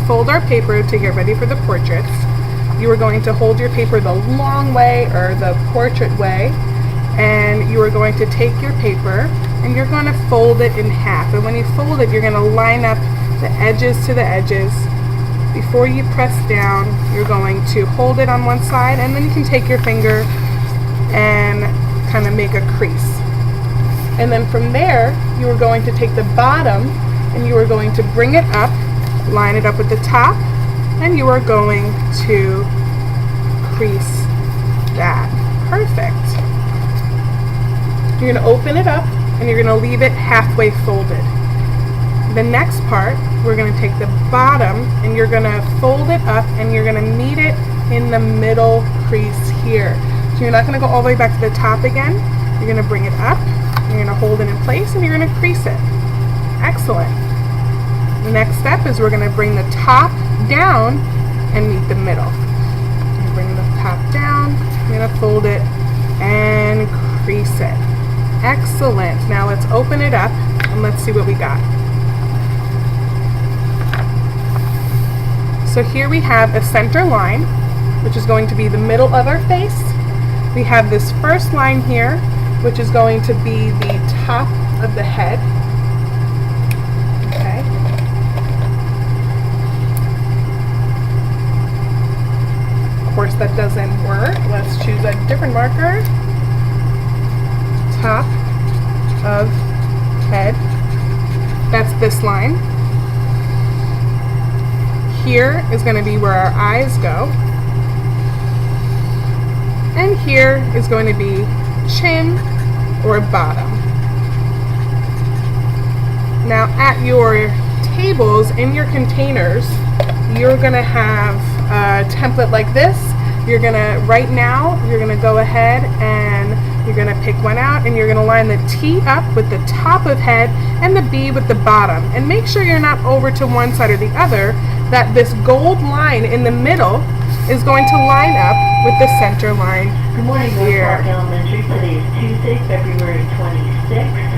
fold our paper to get ready for the portraits. You are going to hold your paper the long way, or the portrait way, and you are going to take your paper and you're going to fold it in half. And when you fold it, you're going to line up the edges to the edges. Before you press down, you're going to hold it on one side, and then you can take your finger and kind of make a crease. And then from there, you are going to take the bottom and you are going to bring it up, line it up with the top, and you are going to crease that. Perfect. You're going to open it up and you're going to leave it halfway folded. The next part, we're going to take the bottom and you're going to fold it up and you're going to meet it in the middle crease here. So you're not going to go all the way back to the top again. You're going to bring it up, you're going to hold it in place, and you're going to crease it. Excellent. The next step is we're going to bring the top down and meet the middle. You bring the top down, you're going to fold it and crease it. Excellent. Now let's open it up and let's see what we got. So here we have a center line, which is going to be the middle of our face. We have this first line here, which is going to be the top of the head. Okay. Of course, that doesn't work. Let's choose a different marker. Top of head. That's this line. Here is going to be where our eyes go. And here is going to be chin or bottom. Now at your tables, in your containers, you're going to have a template like this. You're going to, right now, you're going to go ahead and you're going to pick one out and you're going to line the T up with the top of head and the B with the bottom. And make sure you're not over to one side or the other, that this gold line in the middle is going to line up with the center line here. Good morning, North Park Elementary. Today is Tuesday, February 26th.